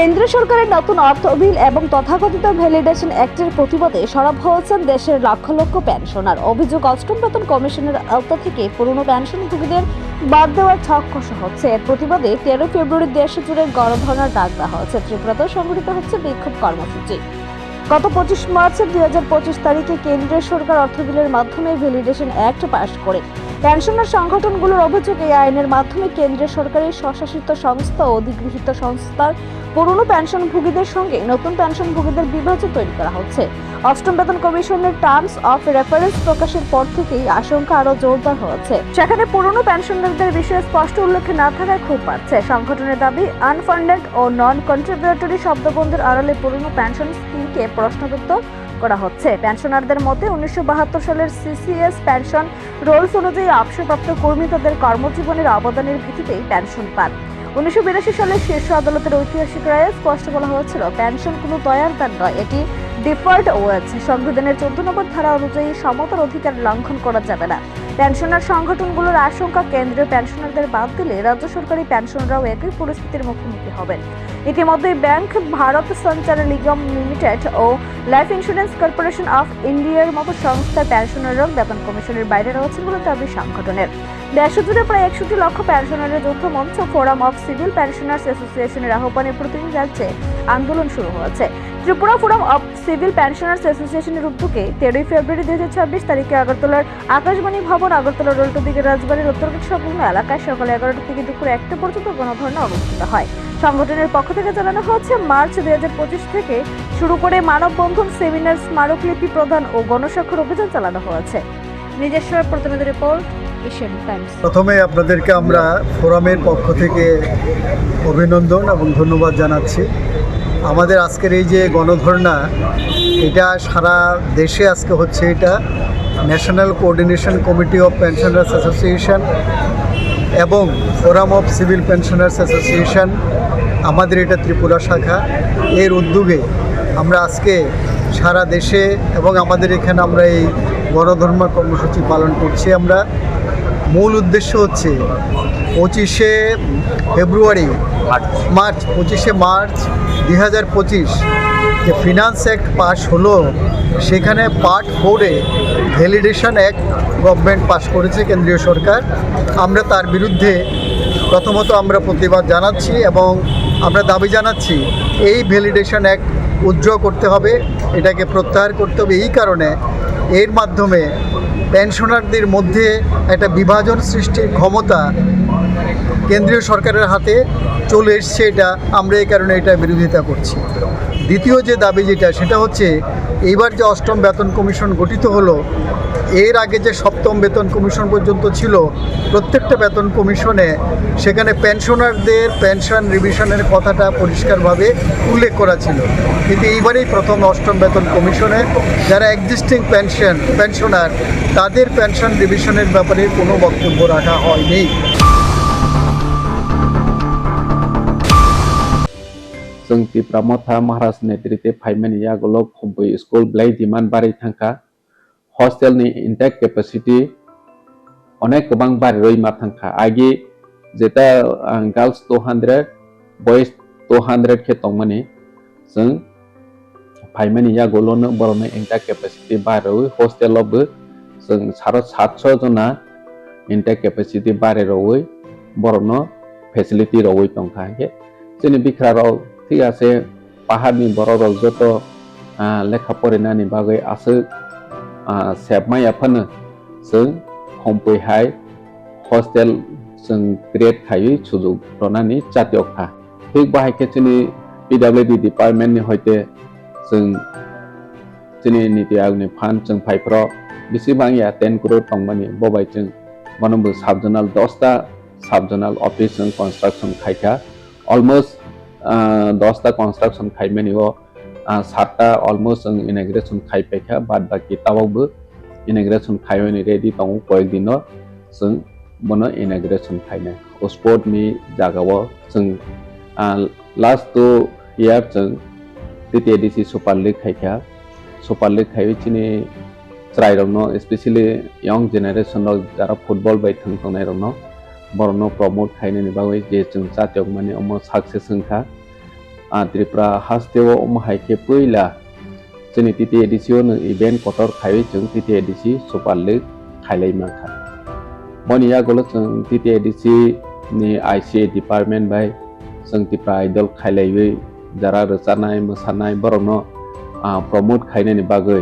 কেন্দ্র সরকারের নতুন অর্থ বিল এবং তথাকথিত ভ্যালিডেশন অ্যাক্টের প্রতিবাদে সরব হয়েছেন দেশের লক্ষ লক্ষ পেনশনার। অভিযোগ, অষ্টম বেতন কমিশনের আওতা থেকে পুরনো পেনশনভোগীদের বাদ দেওয়ার ছক কষা হচ্ছে। এর প্রতিবাদে 13 ফেব্রুয়ারি দেশ জুড়ে গণধর্নার ডাক দেওয়া হয়েছে। ত্রিপুরাতেও সংগঠিত হচ্ছে বিক্ষোভ কর্মসূচি। গত 25 মার্চ 2025 তারিখে কেন্দ্রীয় সরকার অর্থ বিলের মাধ্যমে ভ্যালিডেশন অ্যাক্ট পাশ করে। পেনশনার সংগঠনগুলোর অভিযোগ, এই আইনের মাধ্যমে কেন্দ্রীয় সরকারের স্বশাসিত সংস্থা ও অধিগৃহীত সংস্থার পুরনো পেনশনভোগীদের সঙ্গে নতুন পেনশনভোগীদের বিভাজন তৈরি করা হচ্ছে। অষ্টম বেতন কমিশনের টার্মস অফ রেফারেন্স প্রকাশের পর থেকেই আশঙ্কা আরো জোরদার হচ্ছে। সেখানে পুরনো পেনশনারদের বিষয়ে স্পষ্ট উল্লেখ না থাকায় ক্ষোভ বাড়ছে। সংগঠনের দাবি, আনফান্ডেড ও নন কন্ট্রিবিউটরি শব্দবন্ধের আড়ালে পুরনো পেনশন স্কিমকে প্রশ্নবিদ্ধ করা হচ্ছে। পেনশনারদের মতে 1972 সালের সিসিএস পেনশন রোলস অনুযায়ী অবসরপ্রাপ্ত কর্মী তাদের কর্মজীবনের অবদানের ভিত্তিতেই পেনশন পান। 1982 সালের শীর্ষ আদালতের ঐতিহাসিক রায়ে স্পষ্ট বলা হয়েছিল, পেনশন কোনো দয়ার দান নয়, এটি ডিফার্ড ওয়েজ। সংবিধানের 14 নম্বর ধারা অনুযায়ী সমতার অধিকার লঙ্ঘন করা যাবে না। পেনশনার সংগঠনগুলোর আশঙ্কা, কেন্দ্রীয় পেনশনারদের বাদ দিলে রাজ্য সরকারি পেনশনরাও একই পরিস্থিতির মুখোমুখি হবেন। ইতিমধ্যে ব্যাংক, ভারত সঞ্চার নিগম লিমিটেড ও লাইফ ইন্স্যুরেন্স কর্পোরেশন অফ ইন্ডিয়ার মতো সংস্থার পেনশনাররাও বেতন কমিশনের বাইরে রয়েছেন বলে দাবি সংগঠনের। দেশ জুড়ে প্রায় 61 লক্ষ পেনশনারের যৌথ মঞ্চ ফোরাম অফ সিভিল পেনশনার্স অ্যাসোসিয়েশনের আহ্বানে প্রতিদিন রাজ্যে আন্দোলন শুরু হয়েছে। Tripura forum of civil pensioners অ্যাসোসিয়েশনের উদ্যোগে 13 ফেব্রুয়ারি 2026 তারিখে আগরতলার আকাশবাণী ভবন, আগরতলা রোল্টো দিকে রাজবাড়ির উত্তরগেট সংলগ্ন এলাকায় সকাল 11টা থেকে দুপুর 1টা পর্যন্ত গণধর্ণা অনুষ্ঠিত হয়। সংগঠনের পক্ষ থেকে জানানো হচ্ছে, মার্চ 2025 থেকে শুরু করে মানববন্ধন, সেমিনার, স্মারকলিপি প্রদান ও গণস্বাক্ষর অভিযান চালানো হয়েছে। নিজস্ব প্রতিনিধি রিপোর্ট, এশিয়ান টাইমস। প্রথমে আপনাদেরকে আমরা ফোরামের পক্ষ থেকে অভিনন্দন এবং ধন্যবাদ জানাচ্ছি। আমাদের আজকের এই যে গণধর্ণা, এটা সারা দেশে আজকে হচ্ছে। এটা national coordination committee of pensioners association এবং forum of civil pensioners association, আমাদের এটা ত্রিপুরা শাখা, এর উদ্যোগে আমরা আজকে সারা দেশে এবং আমাদের এখানে আমরা এই গণধর্ণা কর্মসূচি পালন করছি। আমরা মূল উদ্দেশ্য হচ্ছে 25শে মার্চ 2025 যে ফিনান্স অ্যাক্ট পাস হলো, সেখানে পার্ট 4-এ ভ্যালিডেশন অ্যাক্ট গভর্নমেন্ট পাস করেছে কেন্দ্রীয় সরকার। আমরা তার বিরুদ্ধে প্রথমত আমরা প্রতিবাদ জানাচ্ছি এবং আমরা দাবি জানাচ্ছি এই ভ্যালিডেশন অ্যাক্ট উইথড্র করতে হবে, এটাকে প্রত্যাহার করতে হবে। এই কারণে এর মাধ্যমে পেনশনারদের মধ্যে একটা বিভাজন সৃষ্টির ক্ষমতা কেন্দ্রীয় সরকারের হাতে চলে এসছে। এটা আমরা এই কারণে এটা বিরোধিতা করছি। দ্বিতীয় যে দাবি যেটা, সেটা হচ্ছে এইবার যে অষ্টম বেতন কমিশন গঠিত হলো, এর আগে যে সপ্তম বেতন কমিশন পর্যন্ত ছিল, প্রত্যেকটা বেতন কমিশনে সেখানে পেনশনারদের পেনশন রিভিশনের কথাটা পরিষ্কারভাবে উল্লেখ করা ছিল। কিন্তু এইবারেই প্রথম অষ্টম বেতন কমিশনে যারা এক্সিস্টিং পেনশনার, তাদের পেনশন রিভিশনের ব্যাপারে কোনো বক্তব্য রাখা হয়নি। जों त्रिपुरा मथा महाराज नेतृत्वे फाइमेन यागोलक हम्पै स्कुल ब्लाई डिमान्ड बारै थांखा हस्टेलनि इनटेक कैपेसिटी अनेक गोबां बारै मा थांखा आगे जेता गर्ल्स 200 बॉयज 200 के तंगमनि जों फाइमेन यागोलनो बरनो इनटेक कैपेसिटी बारै हस्टेलावबो जों 700 जना इनटेक कैपेसिटी बारै रवै बरनो फेसिलिटी रवै तंखा के जोंनि बिखराराव ঠিক আছে পাহাড়নি বড় যত লেখা পড়ানি বাগै आसो सेबमाय आफानो जों हमपैहाय हस्टेल जों क्रिएट खायै सुजुग रनानि जातियखा ठीक बाहायके जोंनि पिडब्लिउडि डिपार्टमेन्टनि हयते जों जोंनि नीति आयोगनि फान्ड जों फाइफ्राव बेसेबां 10 करोड़ तंगमानि बबाय जों मनबो साबजोनाल 10टा साबजोनाल अफिस जों कन्स्ट्राक्शन खायखा अलमोस्ट 10टा कन्स्ट्राक्शन खायमानि 7टा अलमोस्ट जों इनाग्रेशन खायपायखा बाद बाकी ताबावबो इनाग्रेशन खायमानि रेडी दङ कयेक दिनो जों बनो इनाग्रेशन खायनाय स्पोर्टनि जागाव जों लास्ट 2 इयार जों टीटीएडीसी सुपार लीग खायखा सुपार लीग खायचिनि ट्राइरनो स्पेशली यंग जेनारेशन जारा फुटबल बाय थांनायरनो बरनो प्रमोट खायनायनि बागै जे जों जातियक माने अमो सक्सेस होनखा त्रिपुरा हास्टेव माहायके पहिला जोंनि टिटि एडिसियाव इभेन्ट कटर खायै जों टिटि एडिसि सुपारलिग खायलाय माखा बनि आगोल जों टिटि एडिसि नि आईसीए डिपार्टमेंट बाय जों त्रिपुरा आइडल खायलायै जारा रोजानाय मोसानाय बरनो प्रमोट खायनायनि बागै